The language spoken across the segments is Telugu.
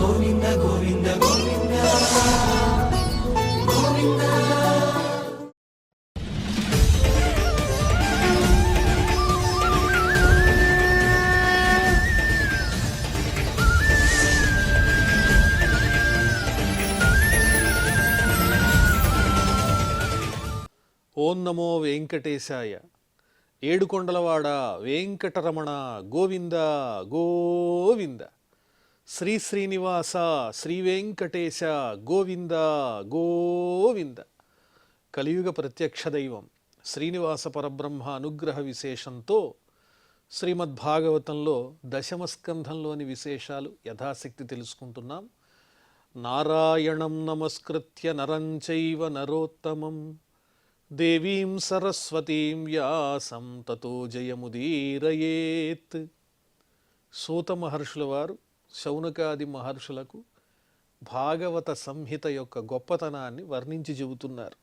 గోవింద గోవింద గోవింద గోవింద. ఓం నమో వెంకటేశాయ. ఏడుకొండలవాడ వెంకటరమణ గోవింద గోవింద. శ్రీ శ్రీనివాస శ్రీ వెంకటేశ గోవింద గోవింద. కలియుగ ప్రత్యక్ష దైవం శ్రీనివాస పరబ్రహ్మ అనుగ్రహ విశేషంతో శ్రీమద్భాగవతంలో దశమస్కంధంలోని విశేషాలు యథాశక్తి తెలుసుకుంటున్నాం. నారాయణం నమస్కృత్య నరం చైవ నరోత్తమం దేవీం సరస్వతీం వ్యాసం తతో జయముదీరయేత్. సూత మహర్షుల వారు శౌనకాది మహర్షులకు భాగవత సంహిత యొక్క గొప్పతనాన్ని వర్ణించి చెబుతున్నారు.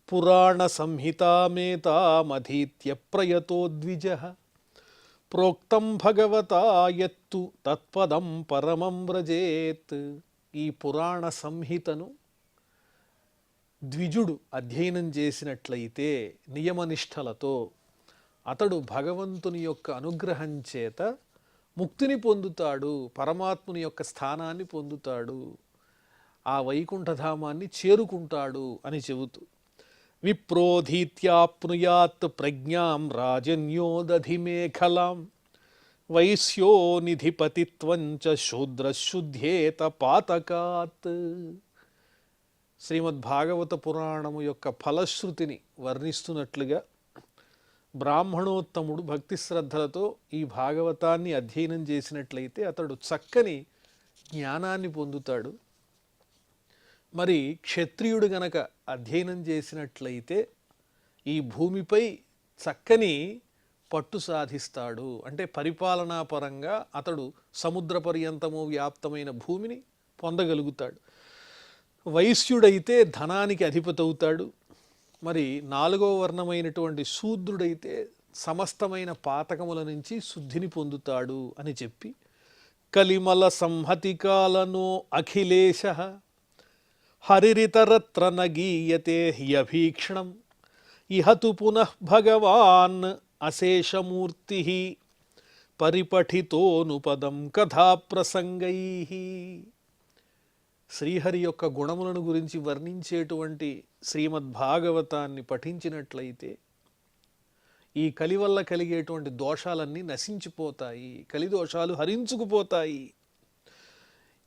పురాణ సంహితామేతామధీత్య ప్రయతో ద్విజః ప్రోక్తం భగవతా యత్తు తత్పదం పరమం వ్రజేత్. ఈ పురాణ సంహితను ద్విజుడు అధ్యయనం చేసినట్లయితే నియమనిష్టలతో అతడు భగవంతుని యొక్క అనుగ్రహం చేత ముక్తిని పొందుతాడు, పరమాత్ముని యొక్క స్థానాన్ని పొందుతాడు, ఆ వైకుంఠధామాన్ని చేరుకుంటాడు అని చెబుతూ విప్రోధీత్యాప్నుయాత్ ప్రజ్ఞాం రాజన్యో దధిమేఖలాం వైశ్యో నిధిపతిత్వంచ శూద్రశుద్ధ్యేత పాతకాత్. శ్రీమద్భాగవత పురాణము యొక్క ఫలశ్రుతిని వర్ణిస్తున్నట్లుగా బ్రాహ్మణోత్తముడు భక్తి శ్రద్ధలతో ఈ భాగవతాన్ని అధ్యయనం చేసినట్లయితే అతడు చక్కని జ్ఞానాన్ని పొందుతాడు. మరి క్షత్రియుడు గనక అధ్యయనం చేసినట్లయితే ఈ భూమిపై చక్కని పట్టు సాధిస్తాడు. అంటే పరిపాలనా పరంగా అతడు సముద్ర పర్యంతము వ్యాప్తమైన భూమిని పొందగలుగుతాడు. వైశ్యుడైతే ధనానికి అధిపతి అవుతాడు. మరి నాలుగో వర్ణమైనటువంటి శూద్రుడైతే సమస్తమైన పాతకముల నుంచి శుద్ధిని పొందుతాడు అని చెప్పి కలిమల సంహతికాలనో అఖిలేశ హరిరితరత్ర నగీయతే హ్యభీక్షణం ఇహతు పునః భగవాన్ అశేషమూర్తి పరిపఠితోనుపదం కథాప్రసంగై. శ్రీహరి యొక్క గుణములను గురించి వర్ణించేటువంటి శ్రీమద్భాగవతాన్ని పఠించినట్లయితే ఈ కలి వల్ల కలిగేటువంటి దోషాలన్నీ నశించిపోతాయి, కలిదోషాలు హరించుకుపోతాయి.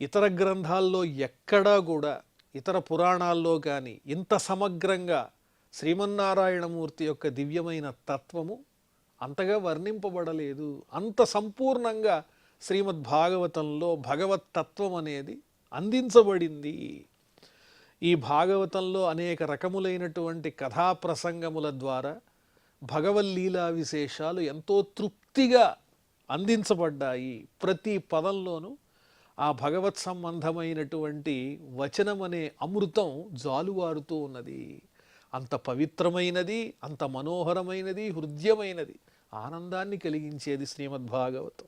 ఇతర గ్రంథాల్లో ఎక్కడా కూడా, ఇతర పురాణాల్లో కానీ ఇంత సమగ్రంగా శ్రీమన్నారాయణమూర్తి యొక్క దివ్యమైన తత్వము అంతగా వర్ణింపబడలేదు. అంత సంపూర్ణంగా శ్రీమద్భాగవతంలో భగవత్ తత్వం అనేది అందించబడింది. ఈ భాగవతంలో అనేక రకములైనటువంటి కథాప్రసంగముల ద్వారా భగవల్లీలా విశేషాలు ఎంతో తృప్తిగా అందించబడ్డాయి. ప్రతి పదంలోనూ ఆ భగవత్ సంబంధమైనటువంటి వచనం అనే అమృతం జాలువారుతూ ఉన్నది. అంత పవిత్రమైనది, అంత మనోహరమైనది, హృద్యమైనది, ఆనందాన్ని కలిగించేది శ్రీమద్భాగవతం.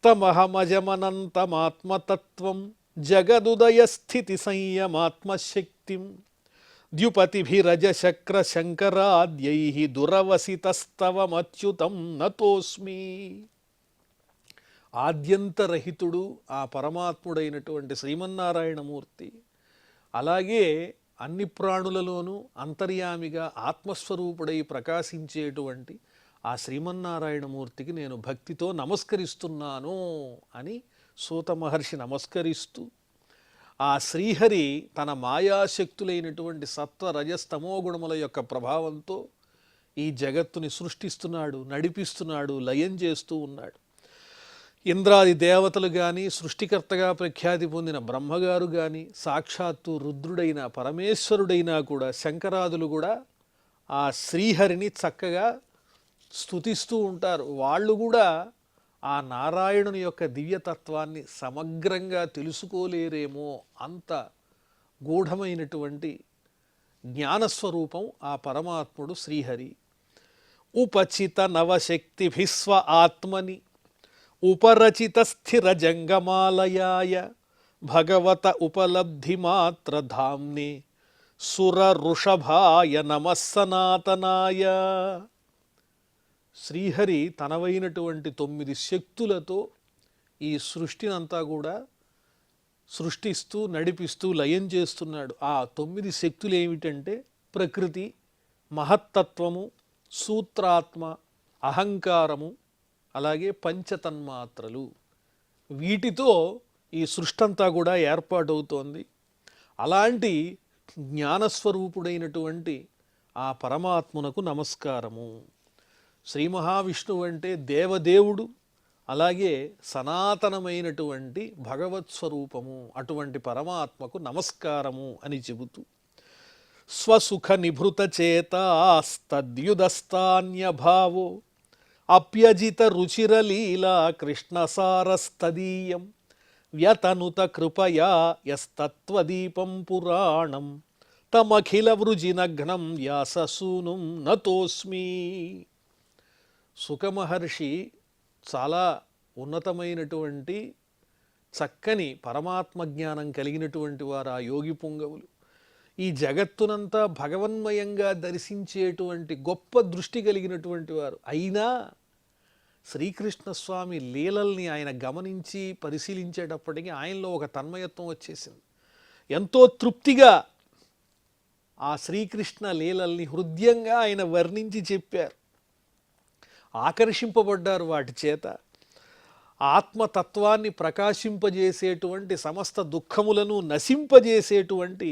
తమహమజమనంతమాత్మతత్వం జగదుదయ స్థితి సంయమాత్మశక్తిం ద్యుపతిభిరజశక్ర శంకరాద్యై దురవసితస్తవమచ్యుతం నతోస్మి. ఆద్యంతరహితుడు ఆ పరమాత్ముడైనటువంటి శ్రీమన్నారాయణమూర్తి, అలాగే అన్ని ప్రాణులలోనూ అంతర్యామిగా ఆత్మస్వరూపుడై ప్రకాశించేటువంటి ఆ శ్రీమన్నారాయణమూర్తికి నేను భక్తితో నమస్కరిస్తున్నాను అని సూత మహర్షి నమస్కరిస్తూ ఆ శ్రీహరి తన మాయాశక్తులైనటువంటి సత్వ రజస్తమో గుణముల యొక్క ప్రభావంతో ఈ జగత్తుని సృష్టిస్తున్నాడు, నడిపిస్తున్నాడు, లయం చేస్తూ ఉన్నాడు. ఇంద్రాది దేవతలు కానీ, సృష్టికర్తగా ప్రఖ్యాతి పొందిన బ్రహ్మగారు కానీ, సాక్షాత్తు రుద్రుడైన పరమేశ్వరుడైనా కూడా, శంకరాదులు కూడా ఆ శ్రీహరిని చక్కగా స్తుతిస్తూ ఉంటారు. వాళ్ళు కూడా ఆ నారాయణుని యొక్క దివ్యతత్వాన్ని సమగ్రంగా తెలుసుకోలేరేమో, అంత గూఢమైనటువంటి జ్ఞానస్వరూపం ఆ పరమాత్ముడు శ్రీహరి. ఉపచిత నవశక్తిభిస్వ ఆత్మని ఉపరచిత స్థిర జంగమాలయాయ భగవత ఉపలబ్ధిమాత్రధామ్నే సుర వృషభాయ నమః సనాతనాయ. శ్రీహరి తనవైనటువంటి 9 శక్తులతో ఈ సృష్టినంతా కూడా సృష్టిస్తూ నడిపిస్తూ లయం చేస్తున్నాడు. ఆ 9 శక్తులు ఏమిటంటే ప్రకృతి, మహత్తత్వము, సూత్రాత్మ, అహంకారము, అలాగే పంచతన్మాత్రలు. వీటితో ఈ సృష్టి అంతా కూడా ఏర్పాటవుతోంది. అలాంటి జ్ఞానస్వరూపుడైనటువంటి ఆ పరమాత్మునకు నమస్కారము. శ్రీ మహావిష్ణువు అంటే దేవదేవుడు, అలాగే సనాతనమైనటువంటి భగవత్ స్వరూపము. అటువంటి పరమాత్మకు నమస్కారము అని చెబుతూ స్వసుఖ నిభృత చేతాస్తద్యుదస్తాన్యభావో అప్యజిత రుచిరలీలా కృష్ణసారస్తదీయం వ్యతనుత కృపయా యస్తత్వదీపం పురాణం తమఖిల వృజినఘ్నం వ్యాససూనుం నతోస్మి. సుఖమహర్షి చాలా ఉన్నతమైనటువంటి చక్కని పరమాత్మ జ్ఞానం కలిగినటువంటి వారు. ఆ యోగి పుంగవులు ఈ జగత్తునంతా భగవన్మయంగా దర్శించేటువంటి గొప్ప దృష్టి కలిగినటువంటి వారు. అయినా శ్రీకృష్ణస్వామి లీలల్ని ఆయన గమనించి పరిశీలించేటప్పటికీ ఆయనలో ఒక తన్మయత్వం వచ్చేసింది. ఎంతో తృప్తిగా ఆ శ్రీకృష్ణ లీలల్ని హృదయంగా ఆయన వర్ణించి చెప్పారు. ఆకర్షింపబడ్డారు వాటి చేత. ఆత్మతత్వాన్ని ప్రకాశింపజేసేటువంటి, సమస్త దుఃఖములను నశింపజేసేటువంటి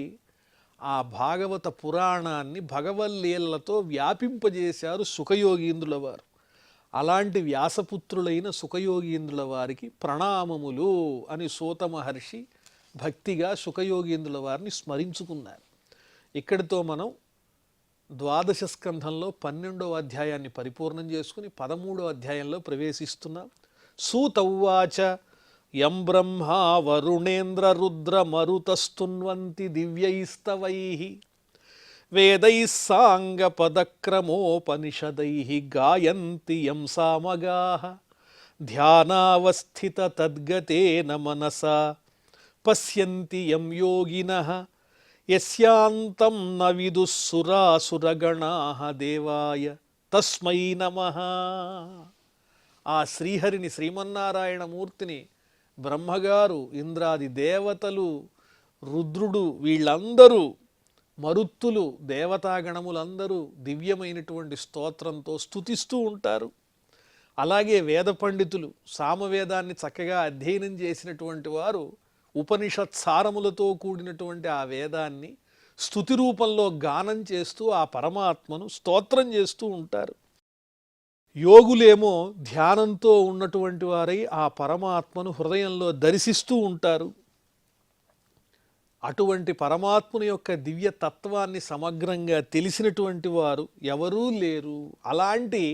ఆ భాగవత పురాణాన్ని భగవల్లీలతో వ్యాపింపజేశారు సుఖయోగీంద్రుల వారు. అలాంటి వ్యాసపుత్రులైన సుఖయోగీంద్రుల వారికి ప్రణామములు అని సూత మహర్షి భక్తిగా సుఖయోగీంద్రుల వారిని స్మరించుకున్నారు. ఇక్కడితో మనం 12వ స్కంధంలో 12వ అధ్యాయాన్ని పరిపూర్ణం చేసుకుని 13వ అధ్యాయంలో ప్రవేశిస్తున్నాం. సూతౌవాచ యం బ్రహ్మా వరుణేంద్ర రుద్ర మరుతస్తున్వంతి దివ్యైస్తవైః వేదైః సాంగపదక్రమోపనిషదైః గాయంతి యం సామగాః ధ్యానావస్థిత తద్గతేన మనసా పశ్యంతి యం యోగినః యస్యాంతం న విదుః సురాసురగణాః దేవాయ తస్మై నమః. ఆ శ్రీహరిని, శ్రీమన్నారాయణమూర్తిని బ్రహ్మగారు, ఇంద్రాది దేవతలు, రుద్రుడు, వీళ్ళందరూ, మరుత్తులు, దేవతాగణములందరూ దివ్యమైనటువంటి స్తోత్రంతో స్తుతిస్తూ ఉంటారు. అలాగే వేద పండితులు, సామవేదాన్ని చక్కగా అధ్యయనం చేసినటువంటి వారు ఉపనిషత్ సారములతో కూడినటువంటి ఆ వేదాన్ని స్తుతి రూపంలో గానం చేస్తూ ఆ పరమాత్మను స్తోత్రం చేస్తూ ఉంటారు. యోగులేమో ధ్యానంతో ఉన్నటువంటి వారై ఆ పరమాత్మను హృదయంలో దర్శిస్తూ ఉంటారు. అటువంటి పరమాత్మని యొక్క దివ్య తత్వాన్ని సమగ్రంగా తెలిసినటువంటి వారు ఎవరూ లేరు. అలాంటి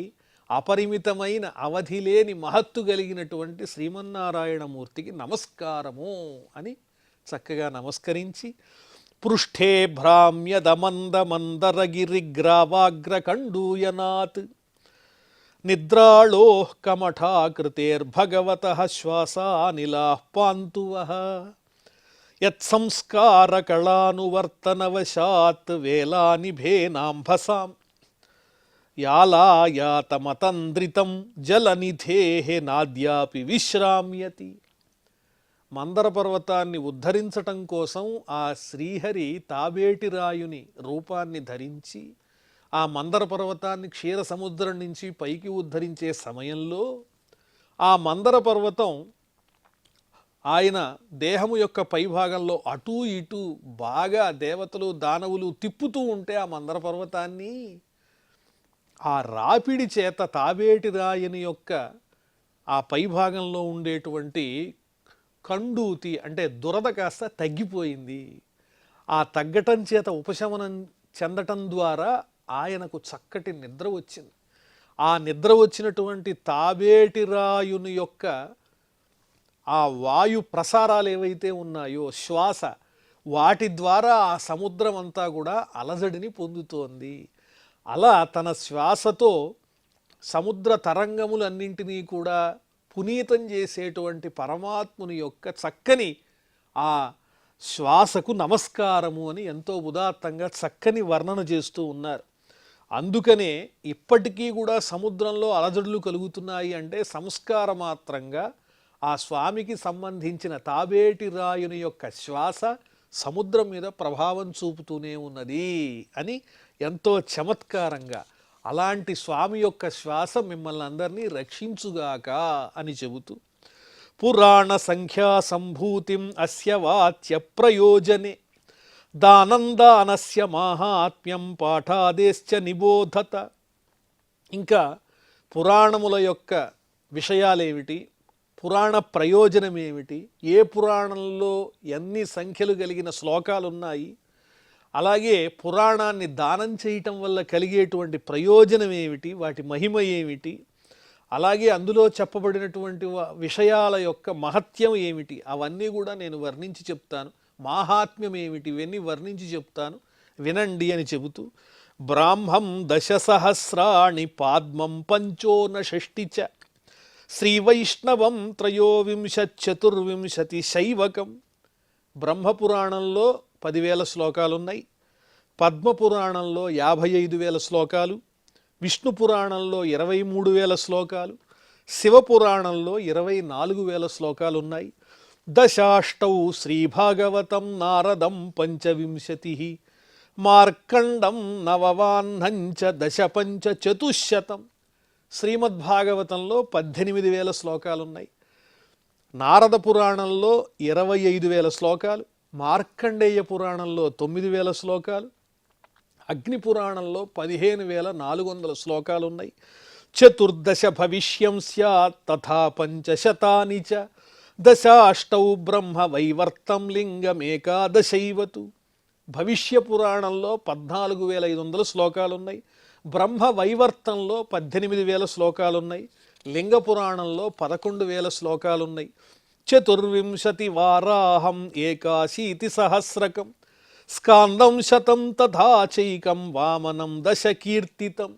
అపరిమితమైన అవధి లేని మహత్తు కలిగినటువంటి శ్రీమన్నారాయణమూర్తికి నమస్కారము అని చక్కగా నమస్కరించి పృష్ఠే భ్రామ్యదమందమందరగిరిగ్రావాగ్రకండూయనాత్ నిద్రాళోః కమఠాకృతేర్భగవతః శ్వాసానిలాః పాంతువః యత్సంస్కారకళానువర్తనవశాత్ వేలానిభేనాంభసాం యాలాయాతమతంద్రితం జలనిధేః నాద్యాపి విశ్రామ్యతి. మందర పర్వతాన్ని ఉద్ధరించటం కోసం ఆ శ్రీహరి తాబేటి రాయుని రూపాన్ని ధరించి ఆ మందర పర్వతాన్ని క్షీర సముద్రం నుంచి పైకి ఉద్ధరించే సమయంలో ఆ మందర పర్వతం ఆయన దేహము యొక్క పైభాగంలో అటూ ఇటూ బాగా దేవతలు దానవులు తిప్పుతూ ఉంటే ఆ మందర పర్వతాన్ని ఆ రాపిడి చేత తాబేటి రాయని యొక్క ఆ పైభాగంలో ఉండేటువంటి కండూతి అంటే దురద కాస్త తగ్గిపోయింది. ఆ తగ్గటం చేత ఉపశమనం చెందటం ద్వారా ఆయనకు చక్కటి నిద్ర వచ్చింది. ఆ నిద్ర వచ్చినటువంటి తాబేటి రాయుని యొక్క ఆ వాయు ప్రసారాలు ఏవైతే ఉన్నాయో, శ్వాస, వాటి ద్వారా ఆ సముద్రం అంతా కూడా అలజడిని పొందుతోంది. అలా తన శ్వాసతో సముద్ర తరంగములన్నింటినీ కూడా పునీతం చేసేటువంటి పరమాత్ముని యొక్క చక్కని ఆ శ్వాసకు నమస్కారము అని ఎంతో ఉదాత్తంగా చక్కని వర్ణన చేస్తూ ఉన్నారు. అందుకనే ఇప్పటికీ కూడా సముద్రంలో అలజడులు కలుగుతున్నాయి అంటే సంస్కార మాత్రంగా ఆ స్వామికి సంబంధించిన తాబేటి రాయుని యొక్క శ్వాస సముద్రం మీద ప్రభావం చూపుతూనే ఉన్నది అని ఎంతో చమత్కారంగా, అలాంటి స్వామి యొక్క శ్వాస మిమ్మల్ని అందరినీ రక్షించుగాక అని చెబుతూ, పురాణ సంఖ్యా సంభూతిం అస్య వాచ్య ప్రయోజనే దానందానస్య మాహాత్మ్యం పాఠాదేశ్చ నిబోధత. ఇంకా పురాణముల యొక్క విషయాలేమిటి, పురాణ ప్రయోజనం ఏమిటి, ఏ పురాణంలో ఎన్ని సంఖ్యలు కలిగిన శ్లోకాలు ఉన్నాయి, అలాగే పురాణాన్ని దానం చేయటం వల్ల కలిగేటువంటి ప్రయోజనం ఏమిటి, వాటి మహిమ ఏమిటి, అలాగే అందులో చెప్పబడినటువంటి విషయాల యొక్క మహత్యం ఏమిటి, అవన్నీ కూడా నేను వర్ణించి చెప్తాను. మాహాత్మ్యం ఏమిటి, ఇవన్నీ వర్ణించి చెప్తాను, వినండి అని చెబుతూ, బ్రాహ్మం దశసహస్రాణి పాద్మం పంచోనషష్టిచ శ్రీవైష్ణవం త్రయోవింశచతుర్వింశతి శైవకం. బ్రహ్మపురాణంలో 10,000 శ్లోకాలున్నాయి, పద్మపురాణంలో 55,000 శ్లోకాలు, విష్ణు పురాణంలో 23,000 శ్లోకాలు, శివపురాణంలో 24,000 శ్లోకాలు ఉన్నాయి. దశాష్టౌ శ్రీభాగవతం నారదం 25, మార్కండం నవవాహ్నంచ దశ పంచ చతుశ్శతం. శ్రీమద్భాగవతంలో 18,000 శ్లోకాలున్నాయి, నారద పురాణంలో 25,000 శ్లోకాలు, మార్కండేయ పురాణంలో 9,000 శ్లోకాలు, అగ్ని పురాణంలో 15,400 శ్లోకాలు ఉన్నాయి. చతుర్దశ భవిష్యం స్యాత్ తథా పంచశతాని చ దశాష్టౌ బ్రహ్మ వైవర్తం లింగమేకాదశైవతు. భవిష్య పురాణంలో 14,500 శ్లోకాలున్నాయి, బ్రహ్మ వైవర్తంలో 18,000 శ్లోకాలున్నాయి, లింగ పురాణంలో 11,000 శ్లోకాలున్నాయి. చతుర్వింశతి వారాహం ఏకాశీతి సహస్రకం స్కాందం శతం తథా చైకం వామనం దశ కీర్తితం.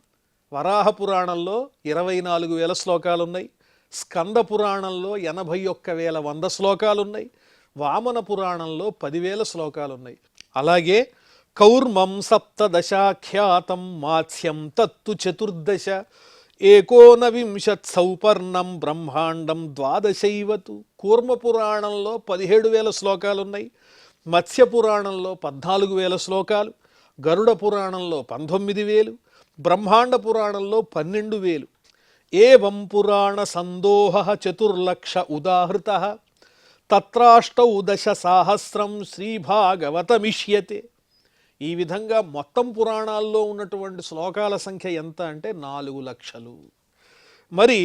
వరాహ పురాణంలో 24,000 శ్లోకాలున్నాయి, స్కంద పురాణంలో 81,100 శ్లోకాలున్నాయి, వామన పురాణంలో 10,000 శ్లోకాలున్నాయి. అలాగే కౌర్మం సప్తదశాఖ్యాతం మాత్స్యం తత్తు చతుర్దశ ఏకోనవింశత్ సౌపర్ణం బ్రహ్మాండం ద్వాదశైవతు. కూర్మ పురాణంలో 17,000 శ్లోకాలున్నాయి, మత్స్య పురాణంలో 14,000 శ్లోకాలు, గరుడ పురాణంలో 19,000, బ్రహ్మాండ పురాణంలో 12,000. ఏవం పురాణ సందోహ చతుర్లక్ష ఉదాహృత తత్రాష్టౌ దశ సాహస్రం శ్రీభాగవతమిష్యతే. ఈ విధంగా మొత్తం పురాణాల్లో ఉన్నటువంటి శ్లోకాల సంఖ్య ఎంత అంటే 4 లక్షలు. మరి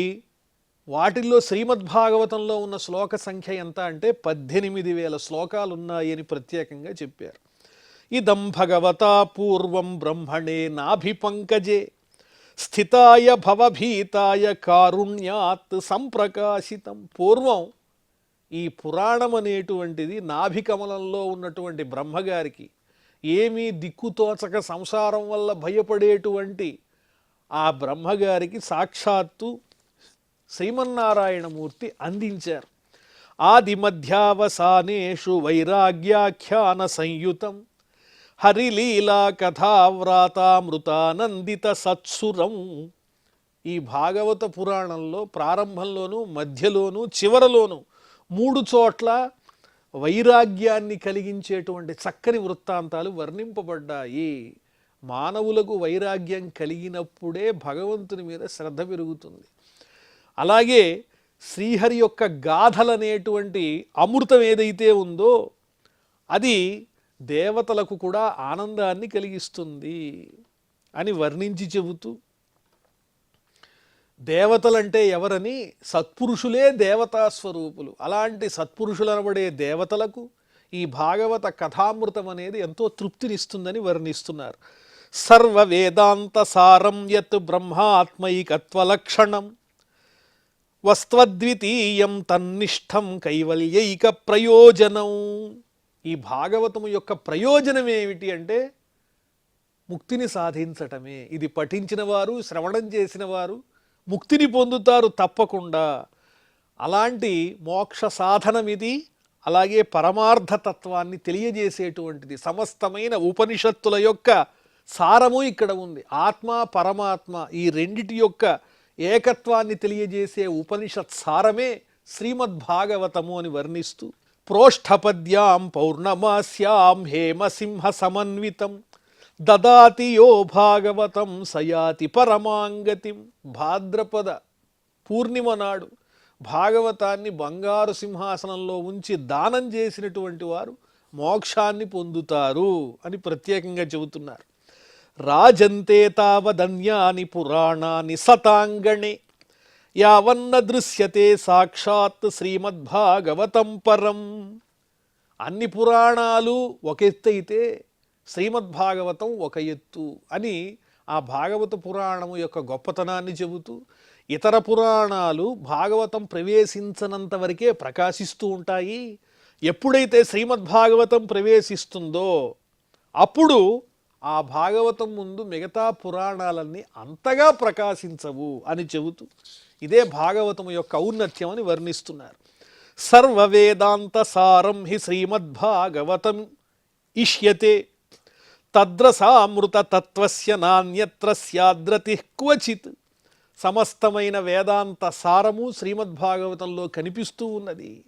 వాటిల్లో శ్రీమద్భాగవతంలో ఉన్న శ్లోక సంఖ్య ఎంత అంటే 18,000 శ్లోకాలు ఉన్నాయని ప్రత్యేకంగా చెప్పారు. ఇదం భగవతా పూర్వం బ్రహ్మణే నాభిపంకజే స్థితాయ భవభీతాయ కారుణ్యాత్ సంప్రకాశితం. పూర్వం ఈ పురాణం అనేటువంటిది నాభికమలంలో ఉన్నటువంటి బ్రహ్మగారికి ఏమీ దిక్కుతోచక సంసారం వల్ల భయపడేటువంటి ఆ బ్రహ్మగారికి సాక్షాత్తు శ్రీమన్నారాయణమూర్తి అందించారు. ఆది మధ్యావసానేషు వైరాగ్యాఖ్యాన సంయుతం హరిలీలా కథావ్రాతామృతానందిత సత్సురం. ఈ భాగవత పురాణంలో ప్రారంభంలోనూ మధ్యలోనూ చివరలోనూ 3 చోట్ల వైరాగ్యాన్ని కలిగించేటువంటి చక్కని వృత్తాంతాలు వర్ణింపబడ్డాయి. మానవులకు వైరాగ్యం కలిగినప్పుడే భగవంతుని మీద శ్రద్ధ పెరుగుతుంది. అలాగే శ్రీహరి యొక్క గాథలనేటువంటి అమృతం ఏదైతే ఉందో అది దేవతలకు కూడా ఆనందాన్ని కలిగిస్తుంది అని వర్ణించి చెబుతూ, దేవతలంటే ఎవరని, సత్పురుషులే దేవతా స్వరూపులు. అలాంటి సత్పురుషులు అనబడే దేవతలకు ఈ భాగవత కథామృతం అనేది ఎంతో తృప్తినిస్తుందని వర్ణిస్తున్నారు. సర్వ వేదాంత సారం యత్ బ్రహ్మాత్మైకత్వలక్షణం వస్త్వద్వితీయం తన్నిష్టం కైవల్యైక ప్రయోజనం. ఈ భాగవతము యొక్క ప్రయోజనం ఏమిటి అంటే ముక్తిని సాధించటమే. ఇది పఠించిన వారు, శ్రవణం చేసిన వారు ముక్తిని పొందుతారు తప్పకుండా. అలాంటి మోక్ష సాధనం ఇది. అలాగే పరమార్థతత్వాన్ని తెలియజేసేటువంటిది. సమస్తమైన ఉపనిషత్తుల యొక్క సారము ఇక్కడ ఉంది. ఆత్మ పరమాత్మ ఈ రెండిటి యొక్క ఏకత్వాన్ని తెలియజేసే ఉపనిషత్ సారమే శ్రీమద్భాగవతము అని వర్ణిస్తూ, ప్రోష్ఠపద్యాం పౌర్ణమాస్యాం హేమసింహ సమన్వితం దదాతి యో భాగవతం సయాతి పరమాంగతిం. భాద్రపద పూర్ణిమ నాడు భాగవతాన్ని బంగారు సింహాసనంలో ఉంచి దానం చేసినటువంటి వారు మోక్షాన్ని పొందుతారు అని ప్రత్యేకంగా చెబుతున్నారు. రాజంతే తావదన్యాని పురాణాని సతాంగణే యావన్న దృశ్యతే సాక్షాత్ శ్రీమద్భాగవతం పరం. అన్ని పురాణాలు ఒక ఎత్తు అయితే శ్రీమద్భాగవతం ఒక ఎత్తు అని ఆ భాగవత పురాణము యొక్క గొప్పతనాన్ని చెబుతూ, ఇతర పురాణాలు భాగవతం ప్రవేశించనంత వరకే ప్రకాశిస్తూ ఉంటాయి. ఎప్పుడైతే శ్రీమద్భాగవతం ప్రవేశిస్తుందో అప్పుడు ఆ భాగవతం ముందు మిగతా పురాణాలన్నీ అంతగా ప్రకాశించవు అని చెబుతూ ఇదే భాగవతం యొక్క ఔన్నత్యం అని వర్ణిస్తున్నారు. సర్వవేదాంత సారం హి శ్రీమద్భాగవతం ఇష్యతే తద్రసామృత తత్వస్య నాణ్యత్ర స్యాద్రతి క్వచిత్. సమస్తమైన వేదాంత సారము శ్రీమద్భాగవతంలో కనిపిస్తూ ఉన్నది.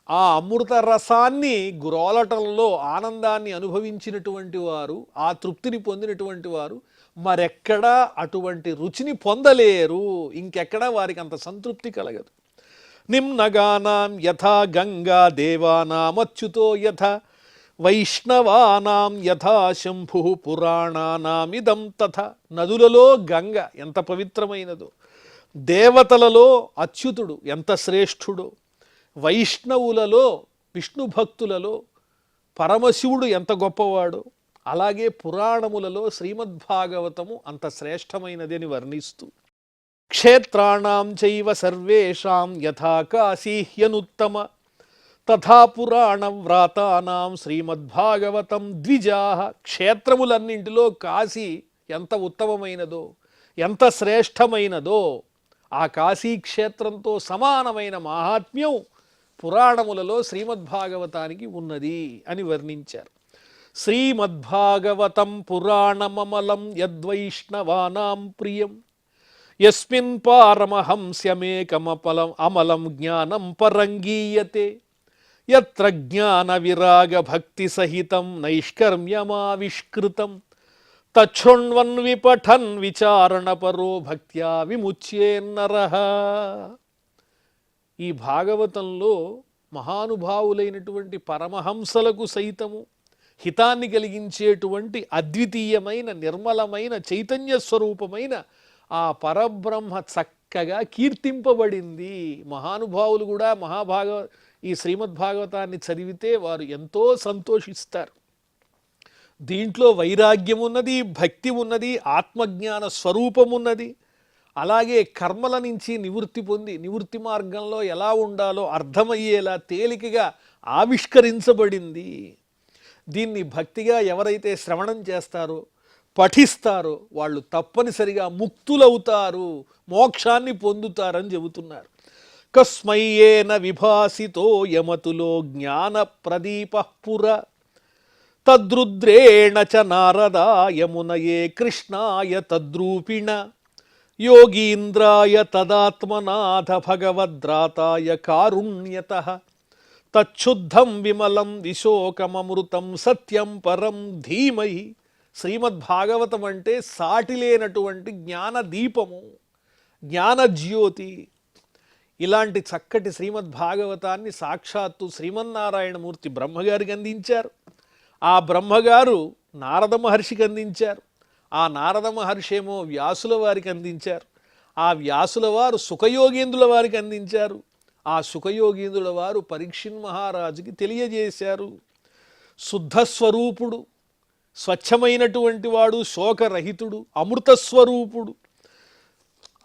ఆ అమృత రసాన్ని గ్రోలటంలో ఆనందాన్ని అనుభవించినటువంటి వారు, ఆ తృప్తిని పొందినటువంటి వారు మరెక్కడా అటువంటి రుచిని పొందలేరు. ఇంకెక్కడా వారికి అంత సంతృప్తి కలగదు. నిమ్నగానాం యథా గంగా దేవానామచ్యుతో యథ వైష్ణవానాం యథా శంభు పురాణానామిదం తథ. నదులలో గంగ ఎంత పవిత్రమైనదో, దేవతలలో అచ్యుతుడు ఎంత శ్రేష్ఠుడో, వైష్ణవులలో విష్ణు భక్తులలో పరమశివుడు ఎంత గొప్పవాడో, అలాగే పురాణములలో శ్రీమద్భాగవతము అంత శ్రేష్టమైనది అని వర్ణిస్తూ, క్షేత్రాణం చైవ సర్వేషాం యథా కాశీ హ్యనుత్తమ తథా పురాణ వ్రాతానాం శ్రీమద్భాగవతం ద్విజాః. క్షేత్రములన్నింటిలో కాశీ ఎంత ఉత్తమమైనదో, ఎంత శ్రేష్టమైనదో, ఆ కాశీ క్షేత్రంతో సమానమైన మహాత్మ్యం పురాణములలో శ్రీమద్భాగవతానికి ఉన్నది అని వర్ణించారు. శ్రీమద్భాగవతం పురాణమమలం యద్వైష్ణవానాం ప్రియం యస్మిన్ పారమహంస్యమేకమపలం అమలం జ్ఞానం పరంగీయతే యత్ర జ్ఞాన విరాగ భక్తి సహితం నైష్కర్మ్యమావిష్కృతం తచ్ఛృణ్వన్ విపఠన్ విచారణపరో భక్త్యా విముచ్యేన్నరః. ఈ భాగవతంలో మహానుభావులైనటువంటి పరమహంసలకు సైతము హితాన్ని కలిగించేటువంటి అద్వితీయమైన నిర్మలమైన చైతన్య స్వరూపమైన ఆ పరబ్రహ్మ చక్కగా కీర్తింపబడింది. మహానుభావులు కూడా ఈ శ్రీమద్భాగవతాన్ని చదివితే వారు ఎంతో సంతోషిస్తారు. దీంట్లో వైరాగ్యం ఉన్నది, భక్తి ఉన్నది, ఆత్మజ్ఞాన స్వరూపం ఉన్నది. అలాగే కర్మల నుంచి నివృత్తి పొంది నివృత్తి మార్గంలో ఎలా ఉండాలో అర్థమయ్యేలా తేలికగా ఆవిష్కరించబడింది. దీన్ని భక్తిగా ఎవరైతే శ్రవణం చేస్తారో, పఠిస్తారో వాళ్ళు తప్పనిసరిగా ముక్తులవుతారు, మోక్షాన్ని పొందుతారని చెబుతున్నారు. కస్మయ్యేన విభాసితో యమతులో జ్ఞాన ప్రదీప పుర తద్రుద్రేణ చ నారదాయమునయే కృష్ణాయ తద్రూపిణ యోగీంద్రాయ తదాత్మనాథ భగవద్రాతాయ కారుణ్యతః తచ్చుద్ధం విమలం విశోకమమృతం సత్యం పరం ధీమహి. శ్రీమద్భాగవతం అంటే సాటిలేనటువంటి జ్ఞాన దీపము, జ్ఞానజ్యోతి. ఇలాంటి చక్కటి శ్రీమద్భాగవతాన్ని సాక్షాత్తు శ్రీమన్నారాయణమూర్తి బ్రహ్మగారికి అందించారు. ఆ బ్రహ్మగారు నారద మహర్షికి అందించారు. ఆ నారద మహర్షి ఏమో వ్యాసుల వారికి అందించారు. ఆ వ్యాసుల వారు సుఖయోగేంద్రుల వారికి అందించారు. ఆ సుఖయోగేంద్రుల వారు పరీక్షిన్ మహారాజుకి తెలియజేశారు. శుద్ధస్వరూపుడు, స్వచ్ఛమైనటువంటి వాడు, శోకరహితుడు, అమృతస్వరూపుడు.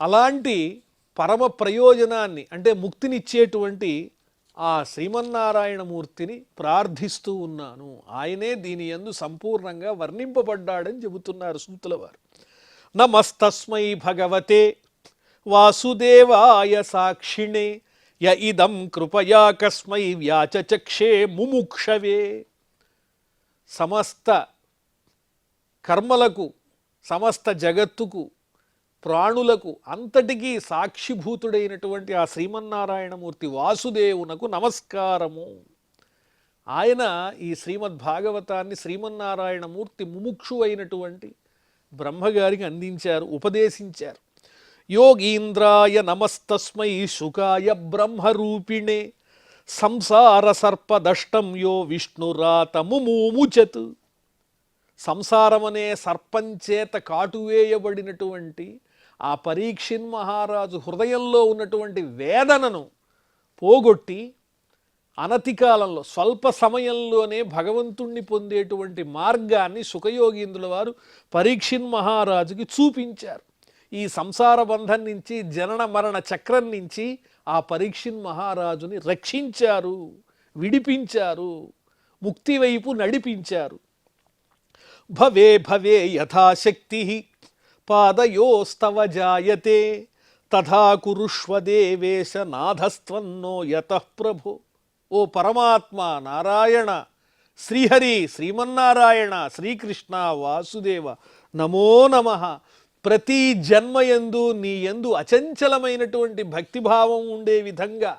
అలాంటి పరమ ప్రయోజనాన్ని అంటే ముక్తినిచ్చేటువంటి ఆ శ్రీమన్నారాయణమూర్తిని ప్రార్థిస్తూ ఉన్నాను. ఆయనే దీని యందు సంపూర్ణంగా వర్ణింపబడ్డాడని చెబుతున్నారు సూతుల వారు. నమస్తస్మై భగవతే వాసుదేవాయ సాక్షిణే య ఇదం కృపయా కస్మై వ్యాచచక్షే ముముక్షవే. సమస్త కర్మలకు, సమస్త జగత్తుకు, ప్రాణులకు అంతటికీ సాక్షిభూతుడైనటువంటి ఆ శ్రీమన్నారాయణమూర్తి వాసుదేవునకు నమస్కారము. ఆయన ఈ శ్రీమద్భాగవతాన్ని శ్రీమన్నారాయణమూర్తి ముముక్షు అయినటువంటి బ్రహ్మగారికి అందించారు, ఉపదేశించారు. యోగీంద్రాయ నమస్తస్మై శుకాయ బ్రహ్మరూపిణే సంసార సర్పదష్టం యో విష్ణురాత ముముచత్. సంసారమనే సర్పంచేత కాటువేయబడినటువంటి ఆ పరీక్షిన్ మహారాజు హృదయంలో ఉన్నటువంటి వేదనను పోగొట్టి అనతి కాలంలో, స్వల్ప సమయంలోనే భగవంతుణ్ణి పొందేటువంటి మార్గాన్ని సుఖయోగీంద్రుల వారు పరీక్షిన్ మహారాజుకి చూపించారు. ఈ సంసార బంధం నుంచి, జనన మరణ చక్రం నుంచి ఆ పరీక్షిన్ మహారాజుని రక్షించారు, విడిపించారు, ముక్తి వైపు నడిపించారు. భవే భవే యథాశక్తి పాదయోస్తవ జాయతే తథా కురుష్వ దేవేశ నాథస్త్వన్నో యతః ప్రభో. ఓ పరమాత్మ నారాయణ, శ్రీహరి, శ్రీమన్నారాయణ, శ్రీకృష్ణ, వాసుదేవ, నమో నమః. ప్రతి జన్మయందు నీ యందు అచంచలమైనటువంటి భక్తిభావం ఉండే విధంగా,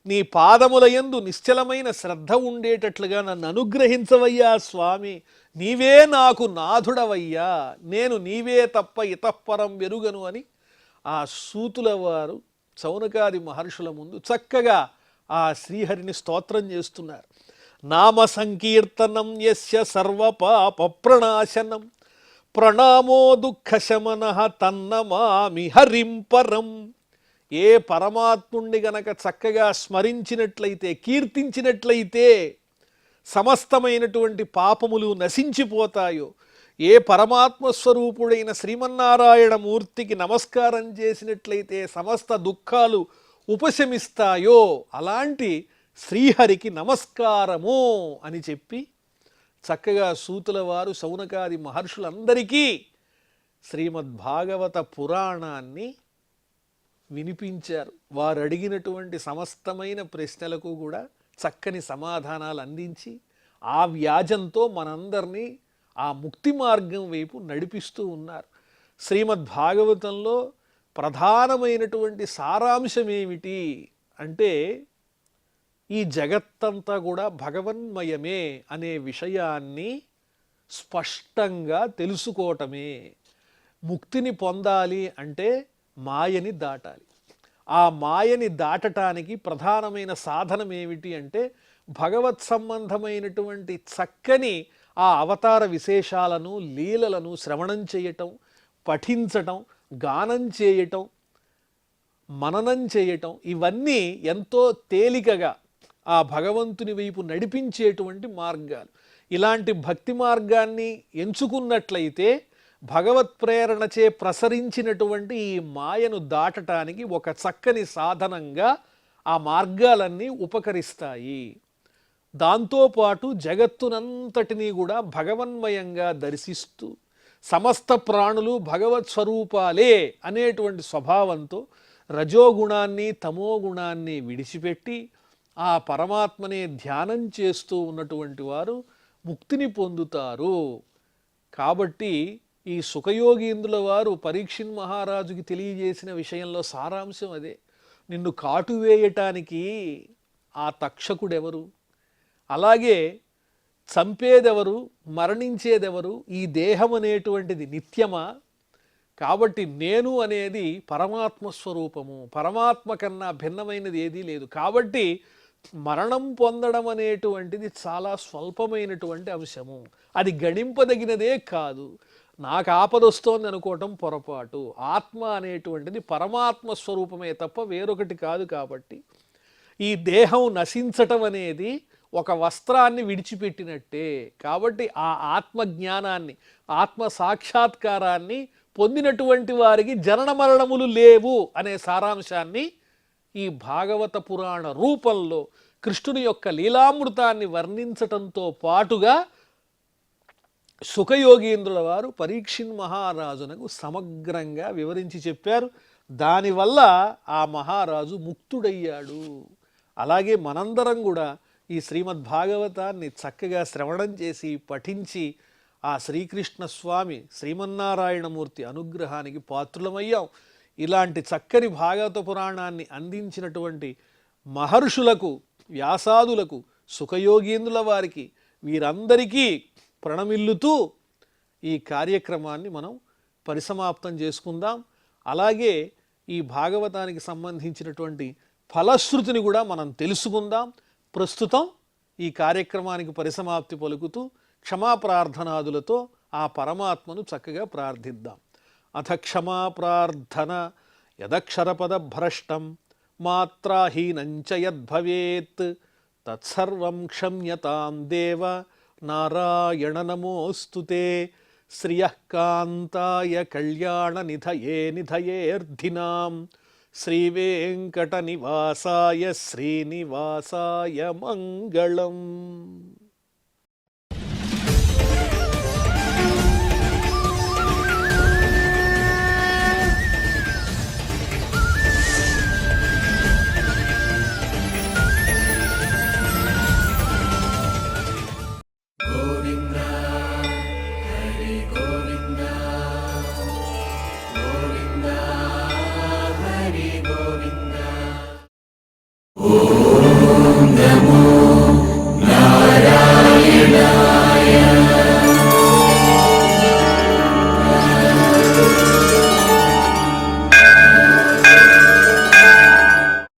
నీ పాదముల యందు నిశ్చలమైన శ్రద్ధ ఉండేటట్లుగా నన్ను అనుగ్రహించవయ్యా స్వామి. నీవే నాకు నాథుడవయ్యా, నేను నీవే తప్ప ఇతఃపరం వెరుగను అని ఆ సూతుల వారు శౌనకాది మహర్షుల ముందు చక్కగా ఆ శ్రీహరిని స్తోత్రం చేస్తున్నారు. నామ సంకీర్తనం యస్య సర్వపాప ప్రణాశనం ప్రణామో దుఃఖశమనః తన్నమామి హరిం పరం. ఏ పరమాత్ముణ్ణి గనక చక్కగా స్మరించినట్లయితే, కీర్తించినట్లయితే సమస్తమైనటువంటి పాపములు నశించిపోతాయో, ఏ పరమాత్మస్వరూపుడైన శ్రీమన్నారాయణ మూర్తికి నమస్కారం చేసినట్లయితే సమస్త దుఃఖాలు ఉపశమిస్తాయో, అలాంటి శ్రీహరికి నమస్కారము అని చెప్పి చక్కగా సూతుల వారు శౌనకాది మహర్షులందరికీ శ్రీమద్భాగవత పురాణాన్ని వినిపించారు. వారు అడిగినటువంటి సమస్తమైన ప్రశ్నలకు కూడా చక్కని సమాధానాలు అందించి ఆ వ్యాజంతో మనందరినీ ఆ ముక్తి మార్గం వైపు నడిపిస్తూ ఉన్నారు. శ్రీమద్భాగవతంలో ప్రధానమైనటువంటి సారాంశం ఏమిటి అంటే, ఈ జగత్తంతా కూడా భగవన్మయమే అనే విషయాన్ని స్పష్టంగా తెలుసుకోవటమే. ముక్తిని పొందాలి అంటే మాయని దాటాలి. ఆ మాయని దాటటానికి ప్రధానమైన సాధనం ఏమిటి అంటే, భగవత్ సంబంధమైనటువంటి చక్కని ఆ అవతార విశేషాలను, లీలలను శ్రవణం చేయటం, పఠించటం, గానం చేయటం, మననం చేయటం, ఇవన్నీ ఎంతో తేలికగా ఆ భగవంతుని వైపు నడిపించేటువంటి మార్గాలు. ఇలాంటి భక్తి మార్గాన్ని ఎంచుకున్నట్లయితే భగవత్ ప్రేరణచే ప్రసరించినటువంటి ఈ మాయను దాటటానికి ఒక చక్కని సాధనంగా ఆ మార్గాలన్నీ ఉపకరిస్తాయి. దాంతోపాటు జగత్తునంతటినీ కూడా భగవన్మయంగా దర్శిస్తూ సమస్త ప్రాణులు భగవత్ స్వరూపాలే అనేటువంటి స్వభావంతో రజోగుణాన్ని, తమోగుణాన్ని విడిచిపెట్టి ఆ పరమాత్మనే ధ్యానం చేస్తూ ఉన్నటువంటి వారు ముక్తిని పొందుతారు. కాబట్టి ఈ సుఖయోగీంద్రుల వారు పరీక్షిన్ మహారాజుకి తెలియజేసిన విషయంలో సారాంశం అదే. నిన్ను కాటువేయటానికి ఆ తక్షకుడెవరు, అలాగే చంపేదెవరు, మరణించేదెవరు, ఈ దేహం అనేటువంటిది నిత్యమా? కాబట్టి నేను అనేది పరమాత్మ స్వరూపము, పరమాత్మ కన్నా భిన్నమైనది ఏదీ లేదు. కాబట్టి మరణం పొందడం అనేటువంటిది చాలా స్వల్పమైనటువంటి అంశము, అది గణింపదగినదే కాదు. నాకు ఆపదొస్తోంది అనుకోవటం పొరపాటు. ఆత్మ అనేటువంటిది పరమాత్మ స్వరూపమే తప్ప వేరొకటి కాదు. కాబట్టి ఈ దేహం నశించటం అనేది ఒక వస్త్రాన్ని విడిచిపెట్టినట్టే. కాబట్టి ఆ ఆత్మజ్ఞానాన్ని, ఆత్మ సాక్షాత్కారాన్ని పొందినటువంటి వారికి జనన మరణములు లేవు అనే సారాంశాన్ని ఈ భాగవత పురాణ రూపంలో కృష్ణుని యొక్క లీలామృతాన్ని వర్ణించటంతో పాటుగా సుఖయోగీంద్రుల వారు పరీక్షిన్ మహారాజునకు సమగ్రంగా వివరించి చెప్పారు. దానివల్ల ఆ మహారాజు ముక్తుడయ్యాడు. అలాగే మనందరం కూడా ఈ శ్రీమద్ భాగవతాన్ని చక్కగా శ్రవణం చేసి పఠించి ఆ శ్రీకృష్ణ స్వామి శ్రీమన్నారాయణమూర్తి అనుగ్రహానికి పాత్రులమయ్యాం. ఇలాంటి చక్కని భాగవత పురాణాన్ని అందించినటువంటి మహర్షులకు, వ్యాసాదులకు, సుఖయోగీంద్రుల వారికి, వీరందరికీ ప్రణమిల్లుతూ ఈ కార్యక్రమాన్ని మనం పరిసమాప్తం చేసుకుందాం. అలాగే ఈ భాగవతానికి సంబంధించినటువంటి ఫలశ్రుతిని కూడా మనం తెలుసుకుందాం. ప్రస్తుతం ఈ కార్యక్రమానికి పరిసమాప్తి పలుకుతూ క్షమాప్రార్థనాదులతో ఆ పరమాత్మను చక్కగా ప్రార్థిద్దాం. అథ క్షమా ప్రార్థన యదక్షరపదభ్రష్టం మాత్రాహీనంచ యద్భవేత్ తత్సర్వం క్షమ్యతాం దేవ నారాయణ నమోస్తుతే. శ్రియః కాంతాయ కళ్యాణ నిధయే నిధయేర్ధినాం శ్రీవేంకట నివాసాయ శ్రీనివాసాయ మంగళం.